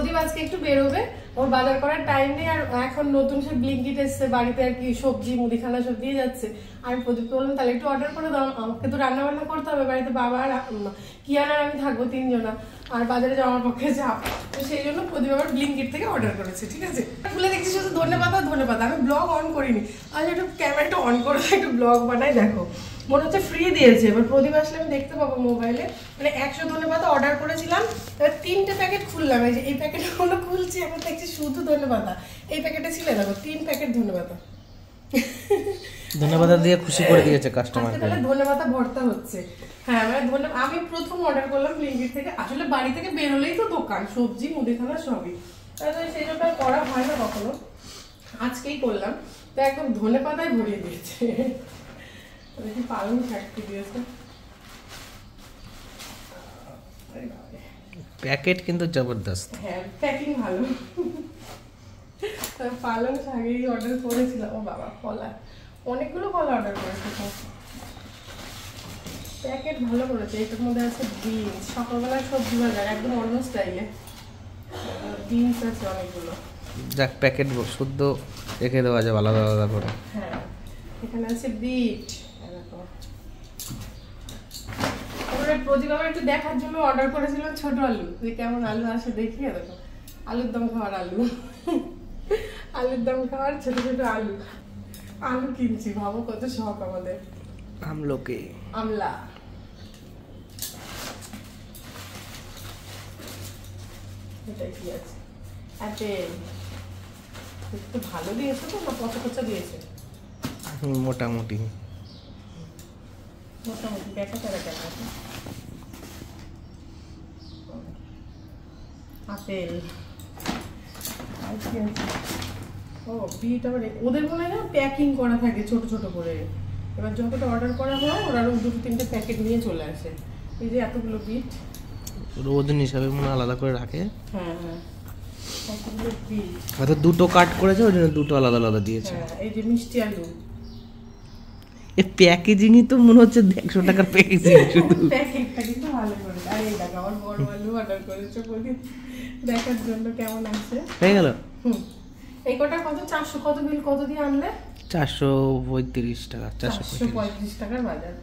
প্রদীপ আজকে একটু বেরোবে, ওর বাজার করার টাইম নেই। আর এখন নতুন সে ব্লিঙ্কিট এসছে, বাড়িতে আর কি সবজি মুদিখানা সব দিয়ে যাচ্ছে। আমি প্রদীপকে বললাম তাহলে একটু অর্ডার করে দাও, আমাকে তো রান্না বান্না করতে হবে, বাড়িতে বাবা আর কিয়ান আর আমি থাকবো 3 জনা, আর বাজারে যাওয়ার পক্ষে চাপ। তো সেই জন্য প্রদীপ আবার ব্লিঙ্কিট থেকে অর্ডার করেছে। ঠিক আছে, খুলে দেখছি শুধু ধন্যবাদ আর ধন্যবাদ। আমি ব্লগ অন করিনি, আজ একটু ক্যামেরাটা অন করে একটু ব্লগ বানাই। দেখো মনে হচ্ছে ফ্রি দিয়েছে। এবার প্রদীপ আসলে আমি দেখতে পাবো মোবাইলে। মানে 100 ধন্যবাদ অর্ডার করেছিলাম, এবার 3টে প্যাকেট খুললাম। এই যে এই প্যাকেটগুলো খুলছি, এখন দেখছি শুধু ধন্যবাদ। এই প্যাকেটে ছিল দেখো 3 প্যাকেট ধন্যবাদ। ধন্যবাদ দিয়ে খুশি করে দিয়েছে কাস্টমারকে। তাহলে ধন্যবাদ ভর্তা হচ্ছে। হ্যাঁ মানে ধন্যবাদ। আমি প্রথম অর্ডার করলাম ব্লিঙ্কিট থেকে। আসলে বাড়ি থেকে বেরোলেই তো দোকান, সবজি মুদিখানা সবই, সেই জন্য করা হয় না কখনো। আজকেই করলাম, তো একদম ধন্যবাদাই ভরিয়ে দিয়েছে। দেখি পালং শাকটি দিয়েছে। প্যাকেট কিন্তু জবরদস্ত। হ্যাঁ প্যাকিং ভালো। পালং শাকেই অর্ডার করেছিলাম। ও বাবা, কলা, অনেকগুলো কলা অর্ডার করেছে। প্যাকেট ভালো করেছে। এটার মধ্যে আছে বিনস, সকালবেলায় সবজি বাজার একদম অন্য স্টাইলে। বিনস আছে অনেকগুলো। যাক, প্যাকেট শুদ্ধ রেখে দেওয়া যাবে আলাদা আলাদা করে। হ্যাঁ এখানে আছে বিট। প্রদীপ আবার একটু দেখার জন্য অর্ডার করেছিলাম ছোট আলু, যে কেমন আলু আসে দেখিয়ে। দেখো আলুর দম খাওয়ার আলু, আলুর দম খাওয়ার ছোট ছোট আলু। আলু কিনছি, ভাবো কত শখ আমাদের। আমলকি, আমলা, এটা কি আছে? আপেল। একটু ভালো দিয়েছে তো না পচা পচা দিয়েছে? মোটামুটি মোটামুটি দেখা তারা দেখা। আপেল, ও বিট। আবার ওদের মনে হয় প্যাকিং করা থাকে ছোট ছোট করে। এবার যতটা অর্ডার করা হয় ওরা আরো 2-3টে প্যাকেট নিয়ে চলে আসে। এই যে এতগুলো বিট ওজন হিসাবে মনে আলাদা করে রাখে। হ্যাঁ হ্যাঁ, এতগুলো বিট হয়তো 2টো কাট করেছে, ওই জন্য 2টো আলাদা আলাদা দিয়েছে। হ্যাঁ এই যে মিষ্টি আলু। এই প্যাকেজিংই তো মনে হচ্ছে 100 টাকার প্যাকেজিং শুধু। প্যাকেটটা কিন্তু ভালো করে। আর এই দেখো আমার বড় আলু অর্ডার করেছে বলি দেখার জন্য কেমন আছে। হয়ে গেল। এই কটা কত? 400। কত বিল কত দিয়ে আনলে? 435 টাকা। 435 টাকার বাজার।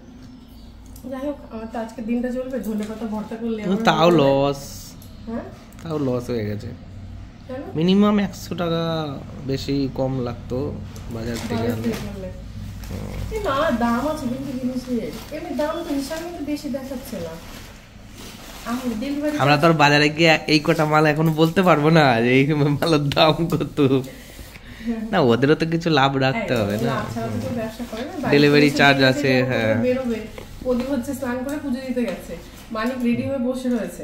যাই হোক, আমার তো আজকে দিনটা চলবে। ধনেপাতা ভর্তা করলে তাও লস। হ্যাঁ তাও লস হয়ে গেছে। কেন? মিনিমাম 100 টাকা বেশি কম লাগতো বাজার থেকে আনলে। না দাম আছে কিন্তু জিনিসের, এমনি দাম তো হিসাবে কিন্তু বেশি দেখাচ্ছে না। আমরা তো বাজারে গিয়ে এই কটা মাল এখন বলতে পারবো না যে এই মালের দাম কত। না ওদেরও তো কিছু লাভ রাখতে হবে না, ডেলিভারি চার্জ আছে। হ্যাঁ বেরোবে। প্রদীপ হচ্ছে স্নান করে পুজো দিতে গেছে, মানিক রেডি হয়ে বসে রয়েছে।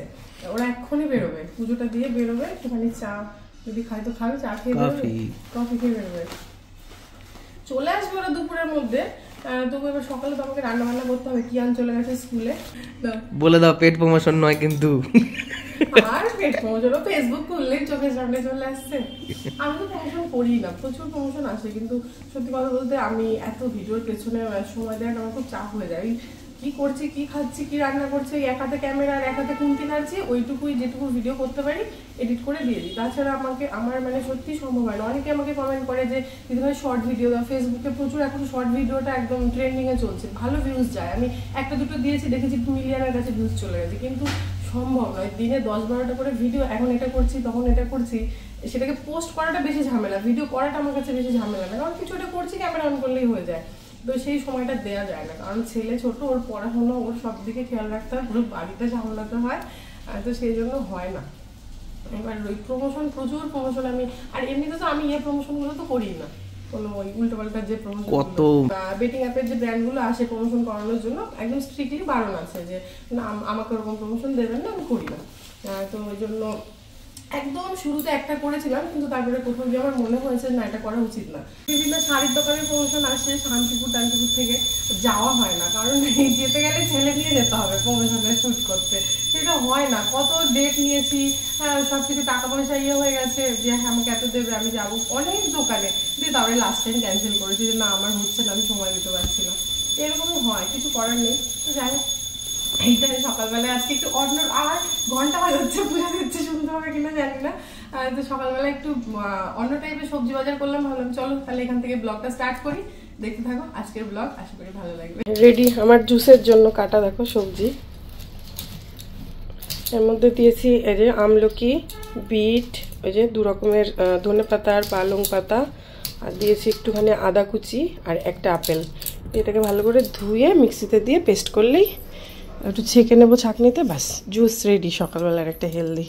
ওরা এক্ষুনি বেরোবে, পুজোটা দিয়ে বেরোবে। একটুখানি চা যদি খাই তো খাবে, চা খেয়ে বেরোবে, কফি খেয়ে বেরোবে। চলে আসবে ওরা দুপুরের মধ্যে। তবু এবার সকালে তো আমাকে রান্না বান্না করতে হবে। কিয়ান চলে গেছে স্কুলে। বলে দাও পেট প্রমোশন নয় কিন্তু। আর পেট প্রমোশন ফেসবুক খুললেই চোখের সামনে চলে আসছে। আমি তো প্রমোশন করি না, প্রচুর প্রমোশন আসে, কিন্তু সত্যি কথা বলতে আমি এত ভিডিওর পেছনে সময় দেওয়াটা আমার খুব চাপ হয়ে যায়। কি করছি, কি খাচ্ছি, কি রান্না করছি, এক হাতে ক্যামেরা আর এক হাতে খুন্তি নাড়ছি, ওইটুকুই যেটুকু ভিডিও করতে পারি এডিট করে দিয়ে দিই। তাছাড়া আমার মানে সত্যি সম্ভব হয় না। অনেকে আমাকে কমেন্ট করে যে দিদিভাই শর্ট ভিডিও দাও। ফেসবুকে প্রচুর এখন শর্ট ভিডিওটা একদম ট্রেন্ডিংয়ে চলছে, ভালো ভিউজ যায়। আমি 1-2টো দিয়েছি, দেখেছি 2 মিলিয়নের কাছে ভিউজ চলে গেছে, কিন্তু সম্ভব নয়। দিনে 10-12টা করে ভিডিও, এখন এটা করছি তখন এটা করছি, সেটাকে পোস্ট করাটা বেশি ঝামেলা, ভিডিও করাটা আমার কাছে বেশি ঝামেলা না। কারণ কিছু একটা করছি, ক্যামেরা অন করলেই হয়ে যায়। তো সেই সময়টা দেওয়া যায় না, কারণ ছেলে ছোট, ওর পড়াশোনা, ওর সব দিকে খেয়াল রাখতে হয়, পুরো বাড়িটা সামলাতে হয়। তো সেই জন্য হয় না। এবার ওই প্রমোশন, প্রচুর প্রমোশন আমি, আর এমনিতে তো আমি প্রমোশনগুলো তো করি না, কোনো ওই উল্টোপাল্টা যে প্রমোশন, কত বেটিং অ্যাপের যে ব্র্যান্ডগুলো আসে প্রমোশন করানোর জন্য একদম স্ট্রিক্টলি বারণ আছে যে না আমাকে ওরকম প্রমোশন দেবেন না, আমি করি না। তো ওই জন্য একদম শুরুতে একটা করেছিলাম, কিন্তু তারপরে কোথাও গিয়ে আমার মনে হয়েছে না এটা করা উচিত না। বিভিন্ন শাড়ির দোকানের প্রমোশন আসে শান্তিপুর টান্তিপুর থেকে, যাওয়া হয় না, কারণ যেতে গেলে ছেলে নিয়ে যেতে হবে প্রমোশনে শ্যুট করতে, সেটা হয় না। কত ডেট নিয়েছি, হ্যাঁ সব কিছু টাকা পয়সা হয়ে গেছে যে হ্যাঁ আমাকে এত দেবে, আমি যাবো অনেক দোকানে, দিয়ে তারপরে লাস্ট টাইম ক্যান্সেল করেছি যে না আমার হচ্ছে না, আমি সময় দিতে পারছি না। এরকমই হয়, কিছু করার নেই। তো যাই হোক, এইটা সকালবেলা আজকে একটু অন্য আর ঘন্টা বাজাচ্ছে, বুঝা দিচ্ছে শুনতে হবে কিনা জানি না। তো সকালবেলা একটু অন্য টাইপের সবজি বাজার করলাম, ভাবলাম চলো তাহলে এখান থেকে ব্লগটা স্টার্ট করি। দেখতে থাকো আজকের ব্লগ, আশা করি ভালো লাগবে। রেডি আমার জুসের জন্য কাটা দেখো সবজি। এর মধ্যে দিয়েছি এই যে আমলকি, বিট, ওই যে 2 রকমের ধনেপাতা আর পালং পাতা, আর দিয়েছি একটুখানি আদা কুচি আর একটা আপেল। এটাকে ভালো করে ধুয়ে মিক্সিতে দিয়ে পেস্ট করলেই, একটু ছেঁকে নেবো ছাঁকনিতে, ব্যাস জুস রেডি সকালবেলার একটা হেলদি।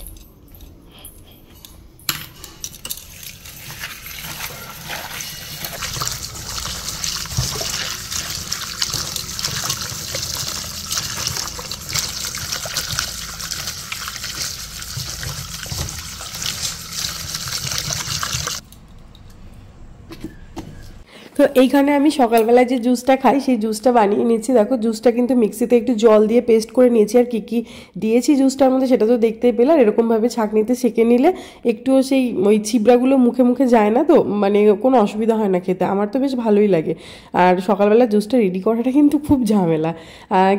তো এইখানে আমি সকালবেলায় যে জুসটা খাই সেই জুসটা বানিয়ে নিয়েছি। দেখো জুসটা কিন্তু মিক্সিতে একটু জল দিয়ে পেস্ট করে নিয়েছি, আর কি কি দিয়েছি জুসটার মধ্যে সেটা তো দেখতেই পেলে। আর এরকমভাবে ছাঁকনিতে সেঁকে নিলে একটুও সেই ওই ছিবড়াগুলো মুখে মুখে যায় না, তো মানে কোনো অসুবিধা হয় না খেতে। আমার তো বেশ ভালোই লাগে। আর সকালবেলা জুসটা রেডি করাটা কিন্তু খুব ঝামেলা,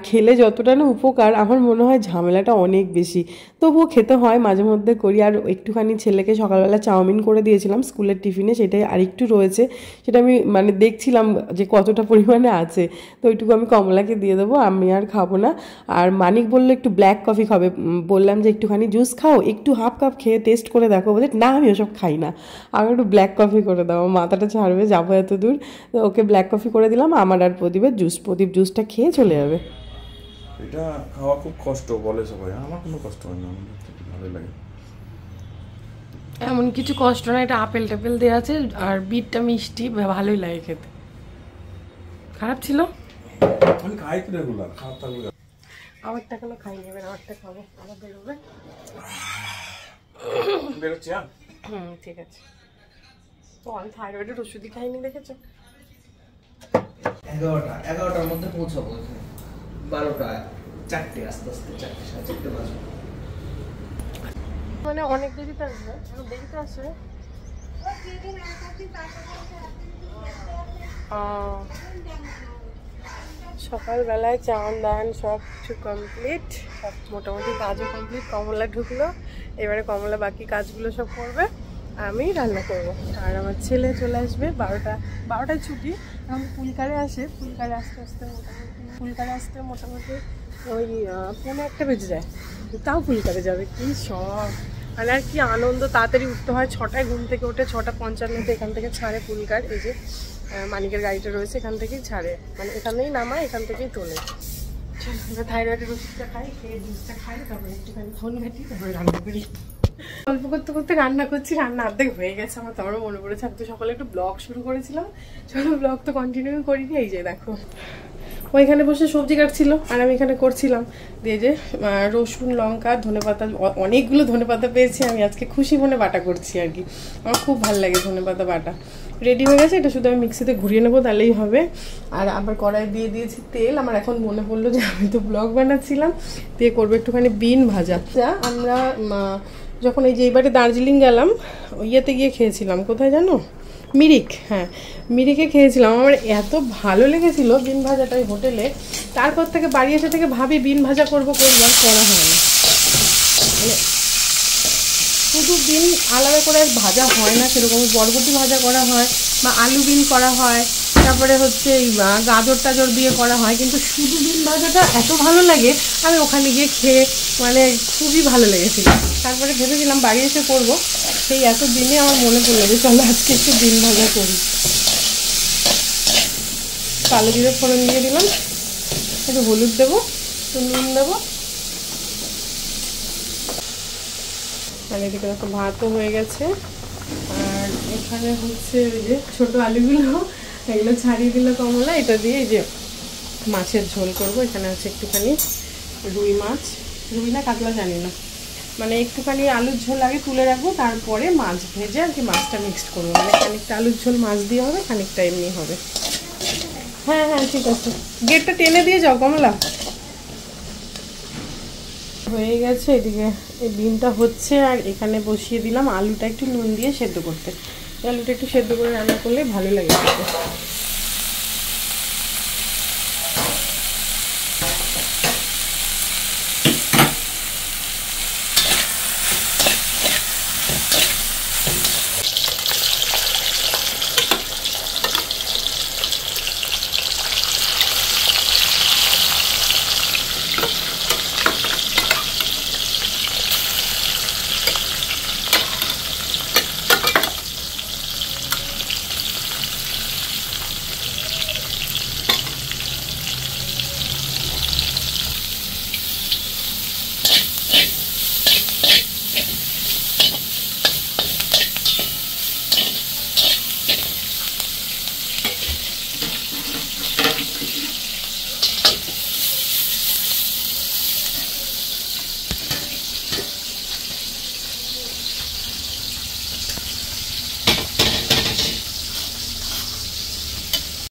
খেলে যতটা না উপকার আমার মনে হয় ঝামেলাটা অনেক বেশি। তবুও খেতে হয়, মাঝে মধ্যে করি। আর একটুখানি ছেলেকে সকালবেলা চাউমিন করে দিয়েছিলাম স্কুলের টিফিনে, সেটাই আরেকটু রয়েছে, সেটা আমি মানে দেখছিলাম যে কতটা পরিমাণে আছে, তো ওইটুকু আমি কমলাকে দিয়ে দেবো, আমি আর খাবো না। আর মানিক বললো একটু ব্ল্যাক কফি খাবে, বললাম যে একটুখানি জুস খাও, একটু হাফ কাপ খেয়ে টেস্ট করে দেখো, বলে না আমি ওসব খাই না, আমি একটু ব্ল্যাক কফি করে দাও, মাথাটা ছাড়বে, যাবো এত দূর। তো ওকে ব্ল্যাক কফি করে দিলাম, আমার আর প্রদীপের জুস, প্রদীপ জুসটা খেয়ে চলে যাবে। এটা খাওয়া খুব কষ্ট বলে সবাই, আমার কোনো কষ্ট হয় না, ভালোই লাগে। এমন কিছু কষ্ট না, এটা আপেল টাপেল দেওয়া আছে আর বিটটা মিষ্টি, ভালোই লাগে খেতে। খারাপ ছিল? আমি খাই তো রেগুলার, খারাপ থাকবে। আমারটা কোনো খাই নেবেন, আমারটা খাবো, আবার বেরোবে। বেরোচ্ছি। ঠিক আছে। তো আমি থাইরয়েডের ওষুধই খাইনি, দেখেছো? 11টার মধ্যে পৌঁছাবো, 12টা 4টে, আস্তে আস্তে 4টে 4:30 বাজবে। মানে অনেক দেরিতে আসবে, দেরিতে আসবে। সকালবেলায় চান দান সব কিছু কমপ্লিট, সব মোটামুটি কাজও কমপ্লিট। কমলা ঢুকলো, এবারে কমলা বাকি কাজগুলো সব করবে, আমি রান্না করবো। আর আমার ছেলে চলে আসবে 12টায় ছুটি, এখন ফুলকারে আসে, ফুলকারে আসতে মোটামুটি ওই 1:45 বেজে যায়, তাও ফুলকারে যাবে। কি শখ, মানে আর কি আনন্দ। তাড়াতাড়ি উঠতে হয়, 6টায় ঘুম থেকে ওঠে, 6:55 এখান থেকে ছাড়ে ফুলকার। এই যে মানিকের গাড়িটা রয়েছে, এখান থেকেই ছাড়ে, মানে এখানেই নামায়, এখান থেকেই তোলে। থাইরয়েডের ওষুধটা খাই, খেয়ে জুসটা খাই, তারপরে একটুখানি ফোন ঘাটি, তারপরে রান্না করি। গল্প করতে করতে রান্না করছি, রান্না অর্ধেক হয়ে গেছে আমার, তারপরে মনে পড়েছে আমি তো সকালে একটু ব্লগ শুরু করেছিলাম, চলো ব্লগ তো কন্টিনিউ করিনি। এই যে দেখো ওইখানে বসে সবজি কাটছিল আর আমি এখানে করছিলাম, দিয়ে যে রসুন লঙ্কা ধনেপাতা, অনেকগুলো ধনেপাতা পেয়েছি আমি আজকে, খুশি মনে বাটা করছি আর কি, আমার খুব ভালো লাগে ধনেপাতা বাটা। রেডি হয়ে গেছে, এটা শুধু আমি মিক্সিতে ঘুরিয়ে নেবো তাহলেই হবে। আর আবার কড়াই দিয়ে দিয়েছি তেল। আমার এখন মনে পড়লো যে আমি তো ব্লগ বানাচ্ছিলাম, দিয়ে করবো একটুখানি বিন ভাজা। আমরা যখন এই যে এইবারে দার্জিলিং গেলাম, ইয়েতে গিয়ে খেয়েছিলাম, কোথায় জানো, মিরিক, হ্যাঁ মিরিকে খেয়েছিলাম, আমার এত ভালো লেগেছিল বিন ভাজাটা ওই হোটেলে। তারপর থেকে বাড়ি এসে থেকে ভাবি বিন ভাজা করবো, আর করা হয় না। মানে শুধু বিন আলাদা করে ভাজা হয় না সেরকম, বরবটি ভাজা করা হয় বা আলু বিন করা হয়, তারপরে হচ্ছে গাজর টাজর দিয়ে করা হয়, কিন্তু শুধু বিন ভাজাটা এত ভালো লাগে। আমি ওখানে গিয়ে খেয়ে মানে খুবই ভালো লেগেছিল। তারপরে ভেবেছিলাম বাড়ি এসে করবো, সেই এত দিনে আমার মনে পড়লো যে চলো আজকে একটু বিন ভাজা করি। কালো জিরে ফোড়ন দিয়ে দিলাম, একটু হলুদ দেবো, একটু নুন দেবো, আর এদিকে দেখো ভাতও হয়ে গেছে। আর এখানে হচ্ছে ওই যে ছোটো আলুগুলো, এগুলো ছাড়িয়ে দিল কমলা, এটা দিয়ে এই যে মাছের ঝোল করব। এখানে আছে একটুখানি রুই মাছ, রুই না কাতলা জানি না, মানে একটুখানি আলুর ঝোল আগে তুলে রাখবো, তারপরে মাছ ভেজে আর কি মাছটা মিক্সড করবো, মানে খানিকটা আলুর ঝোল মাছ দিয়ে হবে, খানিকটা এমনি হবে। হ্যাঁ হ্যাঁ ঠিক আছে, গেটটা টেনে দিয়ে যাও কমলা। হয়ে গেছে, এদিকে এই বিনটা হচ্ছে, আর এখানে বসিয়ে দিলাম আলুটা একটু নুন দিয়ে সেদ্ধ করতে। আলুটা একটু সেদ্ধ করে রান্না করলে ভালো লাগে খেতে।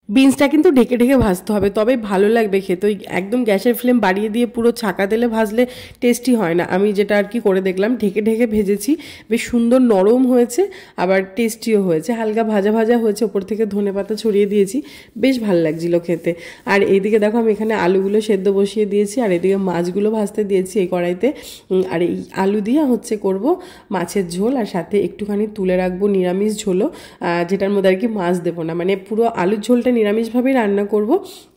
বিনসটা কিন্তু ঢেকে ঢেকে ভাজতে হবে, তবে ভালো লাগবে খেতে। ওই একদম গ্যাসের ফ্লেম বাড়িয়ে দিয়ে পুরো ছাকা তেলে ভাজলে টেস্টি হয় না। আমি যেটা আর কি করে দেখলাম, ঢেকে ঢেকে ভেজেছি, বেশ সুন্দর নরম হয়েছে, আবার টেস্টিও হয়েছে, হালকা ভাজা ভাজা হয়েছে, ওপর থেকে ধনেপাতা ছড়িয়ে দিয়েছি, বেশ ভালো লাগছিল খেতে। আর এইদিকে দেখো আমি এখানে আলুগুলো সেদ্ধ বসিয়ে দিয়েছি, আর এদিকে মাছগুলো ভাজতে দিয়েছি এই কড়াইতে। আর এই আলু দিয়ে হচ্ছে করব মাছের ঝোল, আর সাথে একটুখানি তুলে রাখবো নিরামিষ ঝোলও, যেটার মধ্যে আর কি মাছ দেবো না, মানে পুরো আলুর ঝোলটা নিরামিষভাবেই রান্না করব,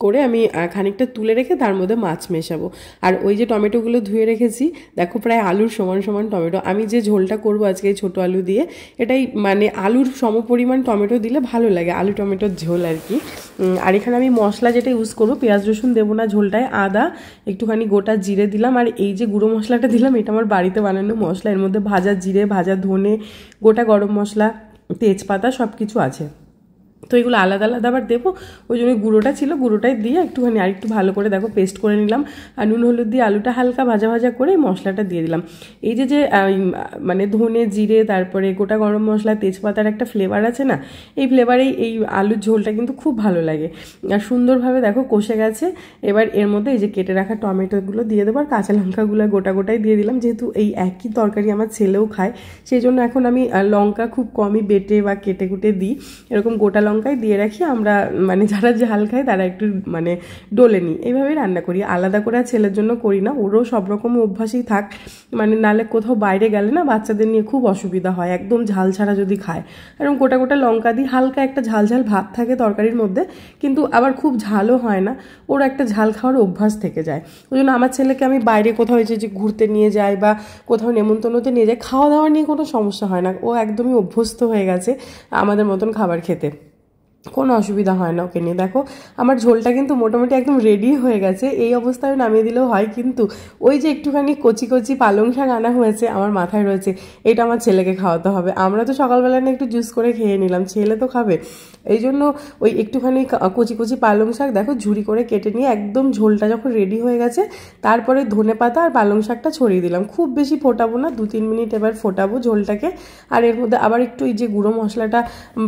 করে আমি খানিকটা তুলে রেখে তার মধ্যে মাছ মেশাবো। আর ওই যে টমেটোগুলো ধুয়ে রেখেছি, দেখো প্রায় আলুর সমান সমান টমেটো। আমি যে ঝোলটা করব আজকে এই ছোটো আলু দিয়ে, এটাই মানে আলুর সমপরিমাণ টমেটো দিলে ভালো লাগে, আলু টমেটোর ঝোল আর কি। আর এখানে আমি মশলা যেটা ইউজ করবো, পেঁয়াজ রসুন দেবো না ঝোলটায়, আদা, একটুখানি গোটা জিরে দিলাম, আর এই যে গুঁড়ো মশলাটা দিলাম এটা আমার বাড়িতে বানানো মশলা, এর মধ্যে ভাজা জিরে, ভাজা ধনে, গোটা গরম মশলা, তেজপাতা সব কিছু আছে। তো এগুলো আলাদা আলাদা আবার দেবো, ওই জন্য গুঁড়োটা ছিল, গুঁড়োটাই দিয়ে একটুখানি আরেকটু ভালো করে দেখো পেস্ট করে নিলাম। আর নুন হলুদ দিয়ে আলুটা হালকা ভাজা ভাজা করে মশলাটা দিয়ে দিলাম। এই যে মানে ধনে জিরে, তারপরে গোটা গরম মশলা, তেজপাতার একটা ফ্লেভার আছে না, এই ফ্লেভারেই এই আলুর ঝোলটা কিন্তু খুব ভালো লাগে। আর সুন্দরভাবে দেখো কষে গেছে। এবার এর মধ্যে এই যে কেটে রাখা টমেটোগুলো দিয়ে দেবো, আর কাঁচা লঙ্কাগুলো গোটা গোটাই দিয়ে দিলাম, যেহেতু এই একই তরকারি আমার ছেলেও খায়, সেই জন্য এখন আমি লঙ্কা খুব কমই বেটে বা কেটে কুটে দিই, এরকম গোটা লঙ্কাই দিয়ে রাখি। আমরা মানে যারা ঝাল খায় তারা একটু মানে ডলে নিই, এইভাবেই রান্না করি, আলাদা করে ছেলের জন্য করি না, ওরও সব রকম অভ্যাসই থাক, মানে নালে কোথাও বাইরে গেলে না বাচ্চাদের নিয়ে খুব অসুবিধা হয় একদম ঝাল ছাড়া যদি খায়। এরকম গোটা গোটা লঙ্কা দিই, হালকা একটা ঝাল ঝাল ভাব থাকে তরকারির মধ্যে, কিন্তু আবার খুব ঝালও হয় না, ওর একটা ঝাল খাওয়ার অভ্যাস থেকে যায়। ওই জন্য আমার ছেলেকে আমি বাইরে কোথাও যে ঘুরতে নিয়ে যাই বা কোথাও নেমন্তন্নতে নিয়ে যাই, খাওয়া দাওয়া নিয়ে কোনো সমস্যা হয় না, ও একদমই অভ্যস্ত হয়ে গেছে আমাদের মতন খাবার খেতে, কোনো অসুবিধা হয় না ওকে নিয়ে। দেখো আমার ঝোলটা কিন্তু মোটামুটি একদম রেডি হয়ে গেছে, এই অবস্থায় নামিয়ে দিলেও হয়, কিন্তু ওই যে একটুখানি কচি কচি পালং শাক আনা হয়েছে আমার মাথায় রয়েছে, এটা আমার ছেলেকে খাওয়াতে হবে। আমরা তো সকালবেলা না একটু জুস করে খেয়ে নিলাম, ছেলে তো খাবে, এই জন্য ওই একটুখানি কচি কচি পালং শাক দেখো ঝুরি করে কেটে নিয়ে একদম ঝোলটা যখন রেডি হয়ে গেছে, তারপরে ধনেপাতা আর পালং শাকটা ছড়িয়ে দিলাম। খুব বেশি ফোটাবো না, 2-3 মিনিট এবার ফোটাবো ঝোলটাকে। আর এর মধ্যে আবার একটু এই যে গুঁড়ো মশলাটা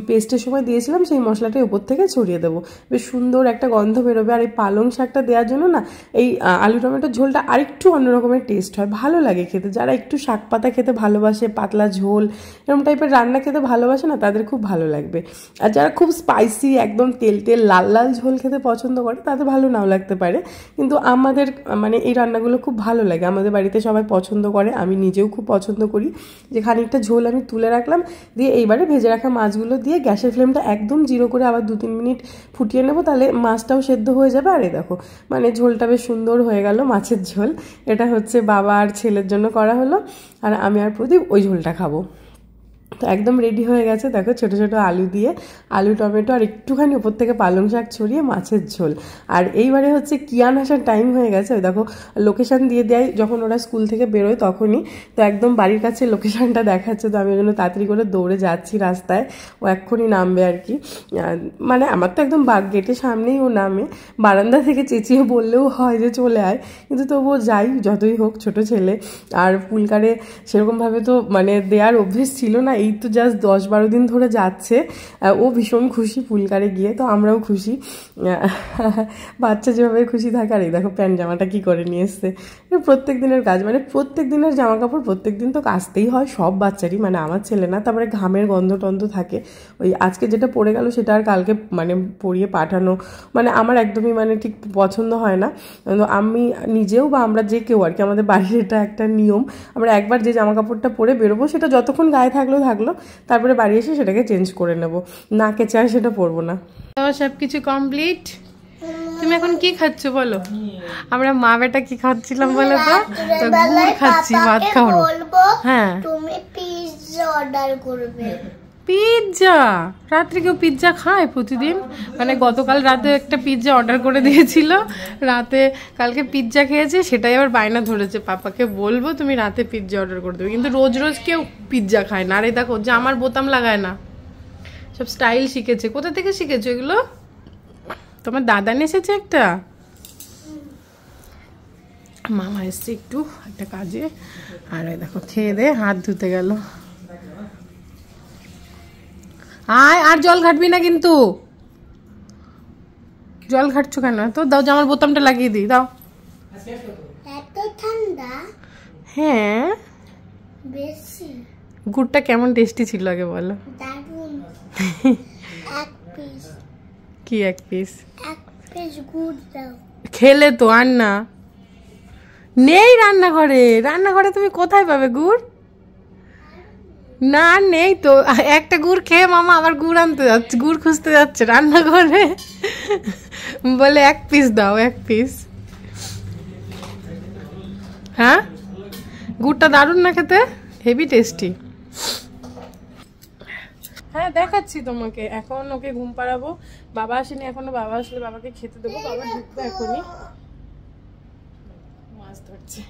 পেস্টের সময় দিয়েছিলাম, সেই মশলাটা উপর থেকে ছড়িয়ে দেবো, বেশ সুন্দর একটা গন্ধ বেরোবে। আর এই পালং শাকটা দেওয়ার জন্য না এই আলু টমেটোর ঝোলটা আরেকটু অন্যরকমের টেস্ট হয়, ভালো লাগে খেতে। যারা একটু শাক পাতা খেতে ভালোবাসে, পাতলা ঝোল এরকম টাইপের রান্না খেতে ভালোবাসে না, তাদের খুব ভালো লাগবে। আর যারা খুব স্পাইসি একদম তেল তেল লাল লাল ঝোল খেতে পছন্দ করে, তাদের ভালো নাও লাগতে পারে, কিন্তু আমাদের মানে এই রান্নাগুলো খুব ভালো লাগে, আমাদের বাড়িতে সবাই পছন্দ করে, আমি নিজেও খুব পছন্দ করি। যে খানিকটা ঝোল আমি তুলে রাখলাম, দিয়ে এইবারে ভেজে রাখা মাছগুলো দিয়ে গ্যাসের ফ্লেমটা একদম জিরো করে আবার 2-3 মিনিট ফুটিয়ে নেবো, তাহলে মাছটাও সেদ্ধ হয়ে যাবে। আর এই দেখো মানে ঝোলটা বেশ সুন্দর হয়ে গেল, মাছের ঝোল। এটা হচ্ছে বাবা আর ছেলের জন্য করা হলো, আর আমি আর প্রদীপ ওই ঝোলটা খাবো। তো একদম রেডি হয়ে গেছে দেখো, ছোটো ছোটো আলু দিয়ে আলু টমেটো আর একটুখানি উপর থেকে পালং শাক ছড়িয়ে মাছের ঝোল। আর এইবারে হচ্ছে কিয়ান আসার টাইম হয়ে গেছে, ওই দেখো লোকেশান দিয়ে দেয় যখন ওরা স্কুল থেকে বেরোয় তখনই, তো একদম বাড়ির কাছে লোকেশানটা দেখাচ্ছে, তো আমি ওই জন্য তাড়াতাড়ি করে দৌড়ে যাচ্ছি রাস্তায়, ও এক্ষুনি নামবে আর কি। মানে আমার তো একদম গেটের সামনেই ও নামে, বারান্দা থেকে চেঁচিয়ে বললেও হয় যে চলে আয়, কিন্তু তবুও যাই, যতই হোক ছোট ছেলে। আর পুলকারে সেরকমভাবে তো মানে দেওয়ার অভ্যেস ছিল না, এই তো জাস্ট 10-12 দিন ধরে যাচ্ছে, ও ভীষণ খুশি পুলকারে গিয়ে, তো আমরাও খুশি, বাচ্চা যেভাবে খুশি থাকে। আর এই দেখো প্যান্ট জামাটা কি করে নিয়ে এসছে, প্রত্যেক দিনের কাজ, মানে প্রত্যেক দিনের জামা কাপড় প্রত্যেক দিন তো কাচতেই হয় সব বাচ্চারই, মানে আমার ছেলে না, তারপরে ঘামের গন্ধ টন্ধ থাকে, ওই আজকে যেটা পরে গেল সেটা আর কালকে মানে পরিয়ে পাঠানো, মানে আমার একদমই মানে ঠিক পছন্দ হয় না। আমি নিজেও বা আমরা যে কেউ আর কি, আমাদের বাড়ির এটা একটা নিয়ম, আমরা একবার যে জামা কাপড়টা পরে বেরোবো সেটা যতক্ষণ গায়ে থাকলো, তারপরে বাড়ি এসে সেটাকে চেঞ্জ করে নেবো, না কেচে আর সেটা পরবো না। সব কিছু কমপ্লিট। তুমি এখন কি খাচ্ছ বলো? আমরা মা বেটা কি খাচ্ছিলাম বলো তো? গুড় খাচ্ছি, ভাত খাবো। হ্যাঁ, তুমি পিৎজা অর্ডার করবে। পিৎজা? রাত্রে কেউ পিৎজা খায় প্রতিদিন? মানে গতকাল রাতে একটা পিৎজা অর্ডার করে দিয়েছিল, রাতে কালকে পিৎজা খেয়েছে, সেটাই আবার বায়না ধরেছে পাপাকে বলবো তুমি রাতে পিৎজা অর্ডার করে দেবে, কিন্তু রোজ রোজ কেউ পিৎজা খায় না। আরে দেখো যে আমার বোতাম লাগায় না, সব স্টাইল শিখেছে। কোথা থেকে শিখেছো এগুলো? তোমার দাদা নিয়ে এসেছে একটা? মামা এসছে একটু একটা কাজে, আর দেখো খেয়ে দে হাত ধুতে গেল। আয়, আর জল ঘাটবি না কিন্তু। জল ঘাটছো কেন? তো দাও, জামার বোতামটা লাগিয়ে দিই, দাও। এত ঠান্ডা? হ্যাঁ, বেশি। গুড়টা কেমন টেস্টি ছিল আগে বলো। দারুণ। এক পিস। কি এক পিস? এক পিস গুড় দাও। খেলে তো, আর না নেই রান্নাঘরে। রান্নাঘরে তুমি কোথায় পাবে গুড়? না নেই তো। একটা গুড় খেয়ে মামা আবার গুড় আনতে যাচ্ছে, গুড় খুঁজতে যাচ্ছে রান্নাঘরে, বলে এক পিস দাও, এক পিস। হ্যাঁ, গুড়টা দারুণ না খেতে, হেভি টেস্টি। হ্যাঁ দেখাচ্ছি তোমাকে। এখন ওকে ঘুম পাড়াবো, বাবা আসেনি এখনো, বাবা আসলে বাবাকে খেতে দেবো। বাবা ঢুকবে এখনই, মাছ ধরছে।